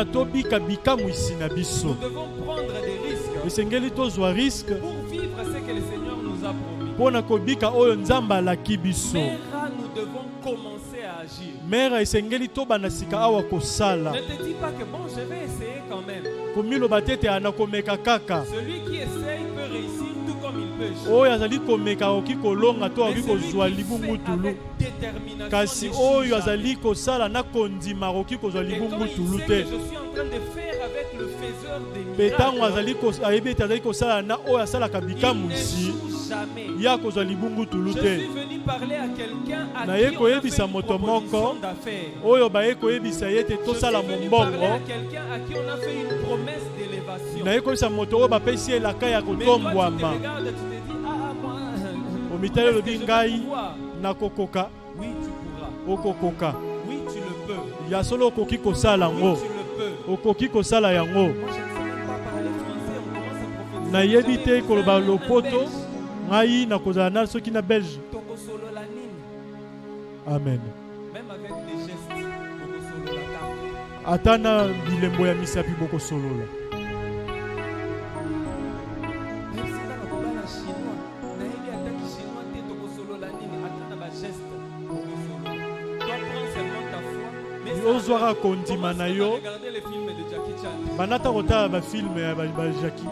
devons prendre des risques esengeli tozwa risque pour vivre ce que le Seigneur nous a promis. pona kobika oyo nzamba alaki biso. Mais là, nous devons commencer à agir. Mère esengeli tobanda sika awa kosala. Ne te dis pas que bon, je vais essayer quand même. Komiloba tete anakomeka kaka. Celui qui essaye peut réussir tout comme il peut échouer. Oyo azali komeka oki kolonga to Mais oki celui kozwa qui libungu fait tulu. avec détermination Kasi n'échoue oyo jamais. azali kosala na kondima oki kozwa Et quand libungu il tulu sait te. que je suis en train de faire avec le faiseur des Petango miracles, azali ayebi ete azali kosala na oyo asalaka il bikamwisi n'échoue jamais. ya kozwa libungu tulu Je te. suis venu parler à quelqu'un à Na ye qui on a koyebisa fait une moto proposition moko d'affaires. oyo baye koyebisa ye ete Je tosala suis venu parler mombongo. à quelqu'un à qui on a fait une promesse d'élévation. Na ye koyebisa moto oyo bapesi ye elaka ya Mais toi, tu te kotombwama. regardes, tu te dis, ah, moi, Omitali est-ce que olobi je vais ngai pouvoir? nakokoka Oui, tu pourras. okokoka. Oui, tu le peux. Ya solo okoki kosala Oui, yango. tu le peux. Okoki kosala yango. Moi, je ne sais même pas parler français. On commence à prophétiser. Nayebi J'avais te koloba besoin d'un lopoto Belge. ngai nakozala na soki na Belge. Toko solo la nini. Amen. Même avec des gestes. Toko solo la carte. Ata na bilembo ya misapi bokosolola. Même si dans le combat chinois, nayebi ataki chinois te toko solo la nini. Attends na ba geste. Toko solo. Toi prends seulement ta foi. Mais ça, Ozwaka kondima commence na à yo. regarder les films de Jackie Chan. Banata kotala bafilme ya Jackie.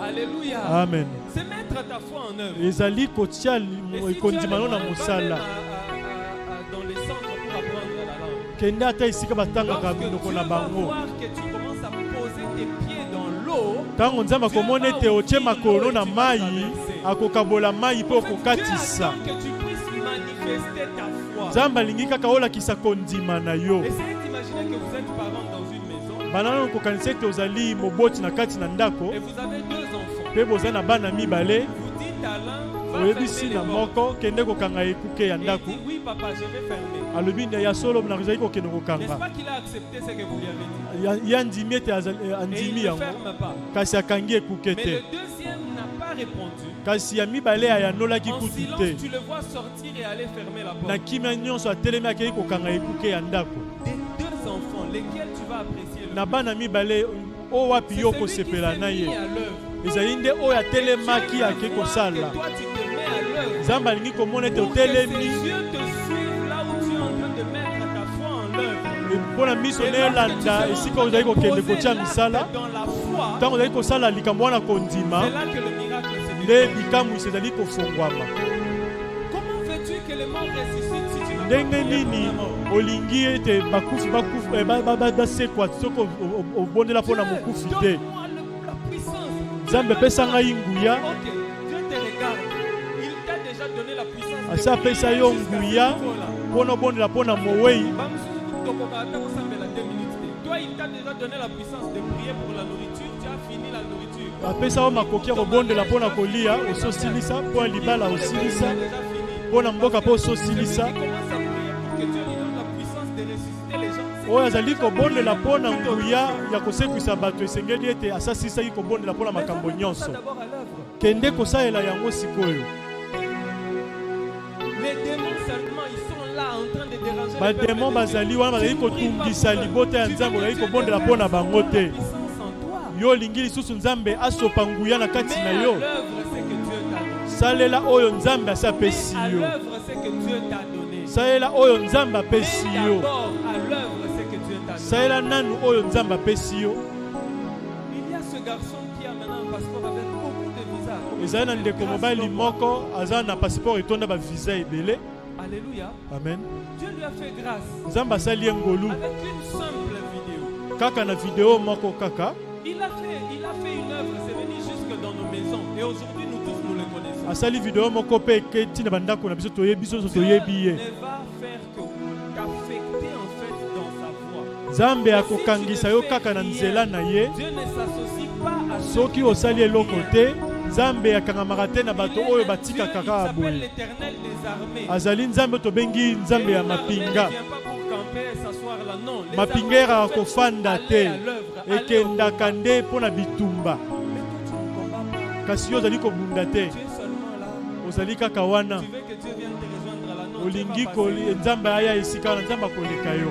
Alléluia. Amen. C'est mettre ta foi en œuvre. Ezali kotia Et si tu as kondima le no na moyen, va mosala. même dans les centres pour apprendre la langue. Kende ata esika batangaka Lorsque biloko Dieu na va bango. voir que tu commences à poser tes pieds dans l'eau, Ntango nzambe akomona ete otie makolo na mai akokabola mai mpe en fait, Dieu okokatisa. attend que tu puisses manifester ta foi. Nzambe alingi kaka olakisa kondima na yo. Essayez d'imaginer que vous êtes parent dans une maison Banana kokanisa ete ozali moboti na kati na ndako et vous avez deux enfants. mpe boza na bana mibale. Vous dites à l'un, va Oyebisi fermer na les portes. moko kende kokanga ekuke ya Et il ndako. dit, oui papa, je vais fermer. Alobi ya solo nazali kokende N'est-ce kokanga. pas qu'il a accepté ce que vous lui avez dit? Ya ndimi ete Et il andimi ne yango ferme pas. kasi akangi ekuke Mais te. le deuxième n'a pas répondu. Kasi ya mibale ayanolaki En kutu silence, te. tu le vois sortir et aller fermer la Na porte. kimia nyonso atelemi akei kokanga ekuke ya ndako. Des deux enfants, lesquels tu vas apprécier le Na bana mibale o wapi C'est yo celui qui kosepela s'est na mis ye. à l'œuvre. Ezali nde oyo atelemaki Dieu ake veut voir kosala. que toi, tu te mets à l'œuvre. Nzambe alingi komona ete Pour que ses otelemi yeux te suivent là où tu es en train de mettre ta foi en œuvre. mpona miso Et na lorsque tu elanda seras en esika train ozali de kokende poser kotia l'acte misala. dans la foi, Ntango ozali kosala likambo wana kondima c'est là que le miracle se nde déclenche. bikamwisi ezali kofungwama. Comment veux-tu que les morts ressuscitent si tu n'as pas Ndenge prié pour nini la mort? olingi ete basekwa soki obondela mpo na mokufi te. Donne-moi la puissance. Nzambe apesa ngai nguya, Ok, Dieu te regarde. Il t'a déjà donné la puissance. de ase prier apesa yo jusqu'à ce nguya niveau-là. mpona obondela mpo na mowei. Bamsusu tokoka ata kosambela 2 minutes te. Toi, il t'a déjà donné la puissance de prier pour la nourriture. Tu as fini la nourriture. apesa yo makoki ya kobondela mpo na kolia ososilisa, mpo ya libala Tu osilisa, as déjà fini. mpo na mboka mpo Celui ososilisa. qui commence à prier pour que Dieu lui donne la puissance de ressusciter les gens. c'est Oyo qu'il a azali déjà kobondela fini. mpo na nguya ya kosekwisa bato esengeli ete asasilisaki kobondela mpo na Mais makambo ça, mets ça nyonso. d'abord à l'œuvre. Kende kosalela yango sikoyo. Les démons seulement, ils sont là en train de déranger le Bademo peuple de Dieu. bazali wana bazali Tu ne pries pas kotungisa pour eux. libota ya Tu Nzambe, veux que bazali Dieu kobondela te mpo na fasse bango voir la te. puissance en toi. Yo olingi lisusu Nzambe asopa nguya na kati Mets na à yo. l'œuvre ce que Dieu t'a donné. Salela oyo Nzambe asi Mets apesi à yo. l'œuvre ce que Dieu t'a donné. Salela oyo Nzambe apesi Mets yo. d'abord à l'œuvre ce que Dieu t'a donné. Salela nanu oyo Nzambe apesi yo. Il y a ce garçon qui a maintenant un passeport avec beaucoup de visas. Ezali na ndeko mobali moko aza na passeport etonda bavisa ebele. Alléluia. Amen. Dieu lui a fait grâce Nzambe asali ye ngolu avec une simple vidéo. kaka na video moko kaka. Il a fait une œuvre, c'est venu jusque dans nos maisons. Et aujourd'hui, nous tous, nous le connaissons. Asali video moko pe eketi na bandako na biso toyebi so Dieu toyebi ye. ne va faire que t'affecter en fait dans sa voie. Nzambe akokangisa yo kaka na nzela na ye. Dieu ne s'associe pas à ceux Soki qui osali ne eloko font rien. te, Nzambe akangamaka te na Il bato est oyo un batika Dieu, kaka il s'appelle boye. l'Éternel des armées. Azali Nzambe tobengi Nzambe Et ya une armée mapinga. ne vient pas pour camper et s'asseoir là, non. Les Mapingera armées, en fait, akofanda aller te. à l'œuvre, aller au Ekendaka combat. nde mpo na bitumba. Mais toi, tu ne combats pas. Kasi yo ozali kobunda te. Tu es seulement là. Ozali kaka wana. Tu veux que Dieu vienne te rejoindre là, non. Dieu Olingi va passer. Nzambe aya esika wana, Nzambe akoleka yo.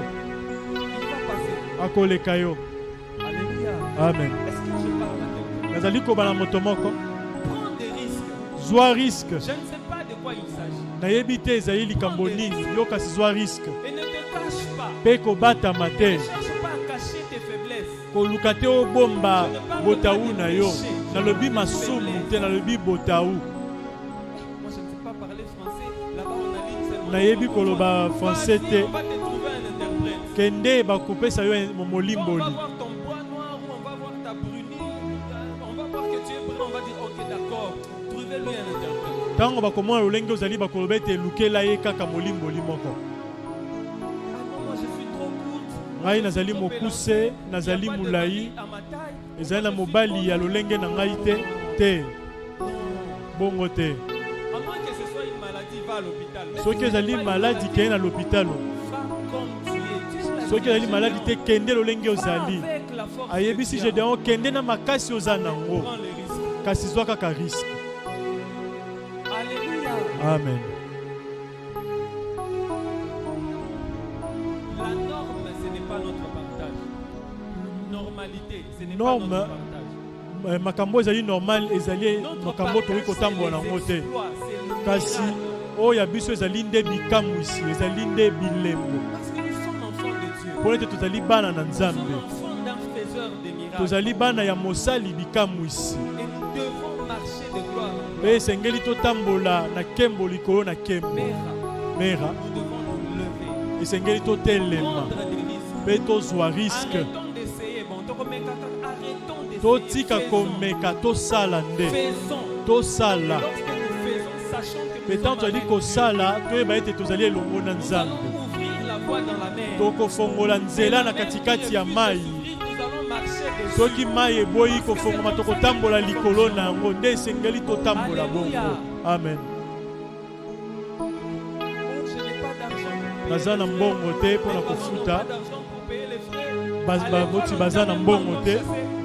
Il va passer. Akoleka yo. Alléluia. Amen. Est-ce que je parle à quelqu'un? nazali kobala moto moko Prends des risques. zwa risque Je ne sais pas de quoi il s'agit. nayebi te ezali likambo nini yo kasi zwa risque Et ne te cache pas. mpe kobatama te Ne cherche pas à cacher tes faiblesses. koluka te obomba botawu na yo nalobi masumu te nalobi botawu Moi, je ne sais pas parler français. Là-bas, on a ligne seulement. nayebi koloba français te On va te trouver un interprète. kende bakopesa yo On va molimboli voir ton bois noir ou on va voir ta brunille. On va voir que tu es brun. On va dire, ok, d'accord. Trouvez-lui un interprète. ntango bakomona lolenge ozali bakoloba ete elukela ye kaka molimboli moko Ah non, moi, je suis trop courte. ngai nazali mokuse nazali Il y a pas de molai mari à ma taille. ezali na mobali ya lolenge na ngai te bongo te À moins que ce soit une maladie, va à l'hôpital. Mais soki si ezali c'est pas une maladi maladie, keye na lopitalo va comme tu es. soki ezali maladi te kende lolenge ozali Avec la force ayebisi que tu as, gedeon kende na makasi oza nango prends les risques. kasi zwa kaka riske Alléluia. amen La norme, ce n'est pas notre partage. Normalité, ce n'est Norme. pas notre partage. makambo ezali normal ezali Notre makambo tokoki partage, kotambola c'est nango les te exploits, c'est le kasi miracle. oyo ya biso ezali nde bikamwisi ezali nde bilembo Parce que nous sommes enfants de Dieu. mpo ete tozali bana na Nous nzambe sommes enfants d'un faiseur de miracles. tozali bana ya mosali bikamwisi Et nous devons marcher de gloire en mpe gloire. esengeli totambola na nkembo likolo na nkembo mera Nous devons nous lever. esengeli totelema Prendre des risques. mpe tozwa riske Arrêtons d'essayer. Bon, arrêtons d'essayer. totika Faisons. komeka tosala nde Faisons. tosala Lorsque nous faisons, sachant que mpe nous ntango sommes tozali avec kosala toyeba ete tozali elongo na Dieu. Nous allons nzambe ouvrir la voie dans la mer. tokofongola nzela na katikati ya mai Nous allons marcher dessus. soki mai eboyi kofongoma tokotambola likolo na yango nde esengeli totambola bongo amen Oh, je n'ai pas d'argent pour payer baza na les frais. mbongo te mpo na Mes parents n'ont kofuta pas d'argent pour payer les frais. baboti baza na mbongo te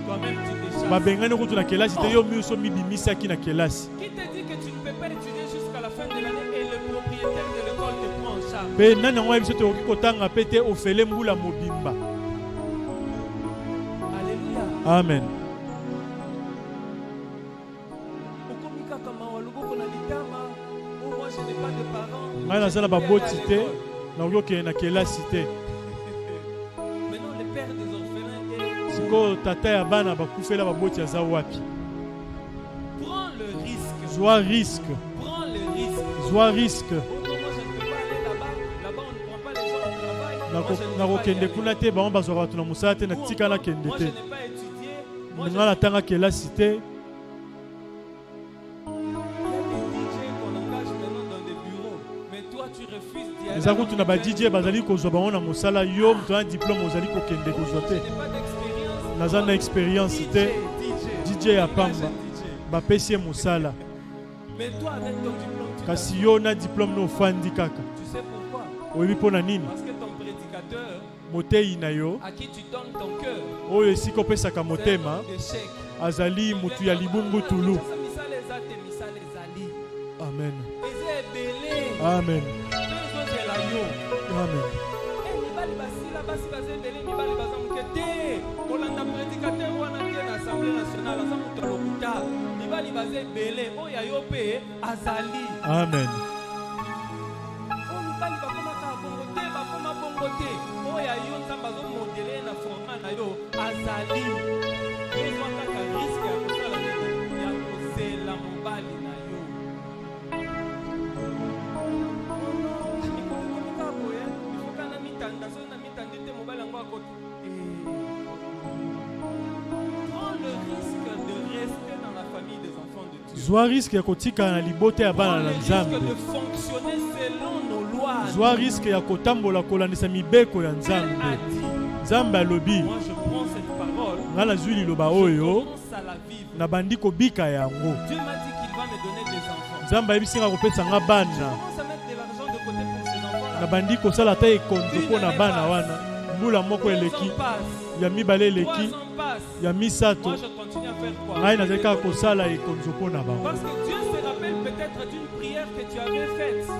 Toi-même, tu t'échappes. babengani kutu na kelasi te yo miso mibimisaki na kelasi Qui te dit que tu ne peux pas étudier jusqu'à la fin de l'année et le propriétaire de l'école te prend en charge? mpe nani yango yebiso tokoki kotanga mpe te ofele mbula mobimba Alléluia. amen Okomi kaka mawa loboko na litama. Oh, moi, je n'ai pas de parents. ngai naza na baboti te nakoki okende na kelasi te Maintenant, le père des orphelins est... sikoyo tata ya bana bakufela baboti aza wapi Prends le risque. zwa riske Prends le risque. zwa riske Oh non, moi, je ne peux pas aller là-bas. Là-bas, on ne prend pas les gens au travail. Moi, je ne peux pas y nakokende aller. kuna te bango bazwaka bato na mosala te Ou natika encore, nakende moi, te je n'ai pas étudié. Moi, je nga natanga kelasi te Il y a des DJ qu'on engage maintenant dans des bureaux. Mais toi, tu refuses d'y aller. eza kutu na badj bazali kozwa bango na mosala yo moto na diplome ozali kokende kozwa Je te n'ai pas d'expérience. naza na expérience te DJ ya pamba bapesi ye mosala Mais toi, avec ton diplôme, tu kasi yo na diplome na ofandi kaka tu sais pourquoi? oyebi mpo na nini Parce que ton prédicateur, motei na yo à qui tu donnes ton cœur, oyo esika opesaka c'est un motema homme d'échec. azali motu ya libungutulu amen amen amen amen zwa riske ya kotika na libota ya bana na nzambe zwa riske ya kotambola kolandisa mibeko ya nzambe nzambe alobi nga nazwi liloba oyo nabandi kobika yango nzambe ayebisi nga kopesa nga bana nabandi kosala ata ekonzo mpo na bana wana mbula moko eleki ya mibale eleki ya misato ngai nazali kaka kosala ekonzo mpo na bango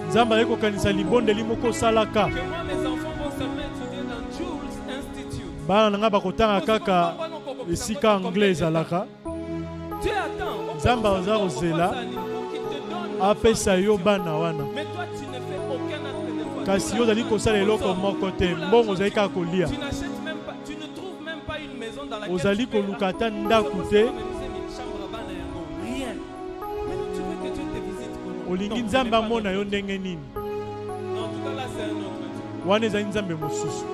nzambe azali kokanisa libondeli moko osalaka bana na ngai bakotanga kaka esika anglais ezalaka Dieu attend. Nzambe aza kozela Pour qu'il te donne. apesa yo bana wana. Mais toi, tu ne fais aucun acte de foi. Kasi yo ozali kosala eloko moko te, mbongo ozali kaka kolia. Tu n'achètes même pas, tu ne trouves même pas une maison dans laquelle Ozali tu peux koluka ata ndako te. rien. Mais tu veux que Dieu te visite comment? Olingi Non, Nzambe ce n'est pas amona yo notre Dieu. ndenge nini. Non, en tout cas là, c'est un autre Dieu. Wana ezali Nzambe mosusu.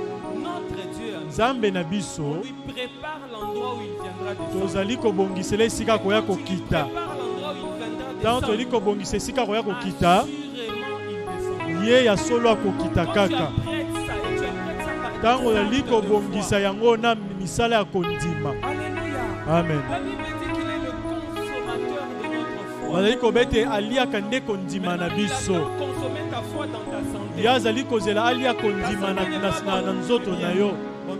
Notre Dieu, Nzambe na on biso lui prépare l'endroit où il viendra descendre. tozali kobongisela esika koya Quand tu lui kokita. prépares l'endroit où il viendra Ntango tozali descendre, kobongisa esika koya kokita, assurément il descendra. ye ya solo akokita Quand tu kaka. apprêtes ça, et tu apprêtes ça par Ntango des ozali actes de kobongisa foi. yango na misala ya kondima. Alléluia. Amen. La Bible dit qu'il est le consommateur de notre foi. bazali kobete aliaka nde kondima na Maintenant, il biso. attend consommer ta foi dans ta santé. Ye azali kozela alia kondima na nzoto na yo.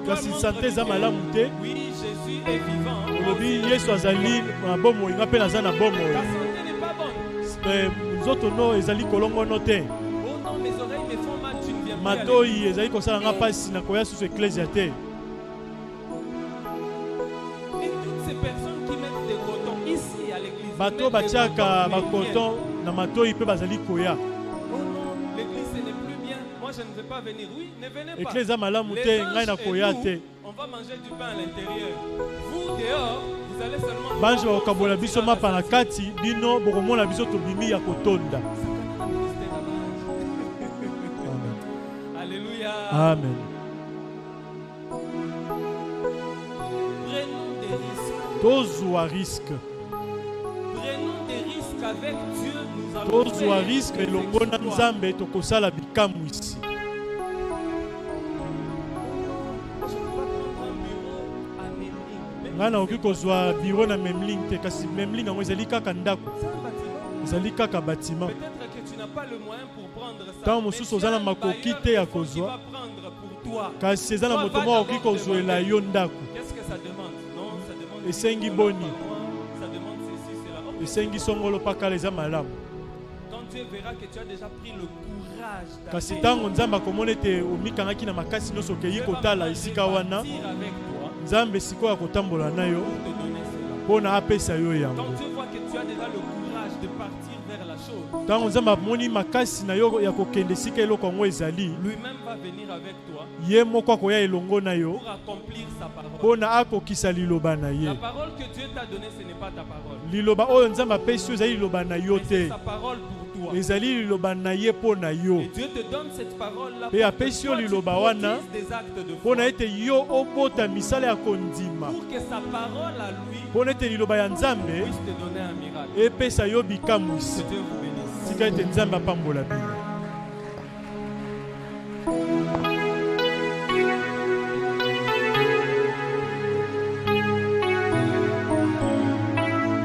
Kasi sante eza malamu te. Oui, Jésus est vivant. Olobi Yesu azali na bomoi nga mpe naza na bomoi. Ta santé n'est pas bonne. Nzoto no ezali kolongono te. Oh non, mes oreilles me font mal, tu ne viens plus. Matoi ezali kosala nga mpasi na koya susu eklesia te. Et toutes ces personnes qui mettent des cotons ici à l'église. Bato batiaka bakoton na matoi mpe bazali koya. Oh non, l'église ce n'est plus bien. Moi je ne vais pas venir. Oui, ne venez pas. Eklesia malamu Les te anges ngai na et koya nous, te. on va manger du pain à l'intérieur. Vous dehors, vous allez seulement. Banjo bakokabola biso mapa na kati bino bokomona biso tobimi ya kotonda. Alléluia. Amen. Prenons des risques. Tozwa risque. Prenons des risques avec Dieu. Nous allons Tozwa faire risque des elongo na exploits. Nzambe tokosala bikamu isi. Je ne peux pas prendre un bureau à Memling. Nga nakoki kozwa biro na Memling te kasi Memling yango ezali kaka ndako. C'est un bâtiment. Ezali kaka bâtiment. Peut-être que tu n'as pas le moyen pour prendre ça. Tant mais mosusu tu as oza na un makoki bailleur te ya de fonds qui kozwa. va prendre pour toi. Kasi eza na Toi, moto va moko akoki d'abord kozwela demander. yo ndako. Qu'est-ce que ça demande? Non, ça demande. Esengi ceci, boni. par mois, ça demande ceci, cela. Ok. Esengi songolo pakala eza malamu. Quand Dieu verra que tu as déjà pris le courage Kasi d'aller, ntango Nzambe akomona ete omikangaki na makasi nyonso okeyi Dieu va kotala maintenant esika wana, départir avec toi Nzambe sikoyo akotambola na yo pour te donner cela. mpo na apesa yo yango. Quand Dieu voit que tu as déjà le courage de partir vers la chose, Ntango Nzambe amoni makasi na yo ya kokende esika eloko yango ezali, lui-même va venir avec toi ye moko akoya elongo na yo pour accomplir sa parole. mpo na akokisa liloba na ye. La parole que Dieu t'a donnée, ce n'est pas ta parole. Liloba oyo Nzambe apesi yo ezali liloba na yo Mais c'est te, sa parole pour toi. ezali liloba na ye mpo na yo. Et Dieu te donne cette parole-là Pe apesi yo toi, tu liloba wana produises des actes de mpo na foi. ete yo obota misala ya kondima, Pour que sa parole à lui mpo na ete liloba ya Nzambe puisse te donner un miracle. epesa yo bikamu Que isi. Dieu vous bénisse. Tika ete Nzambe apambola bino.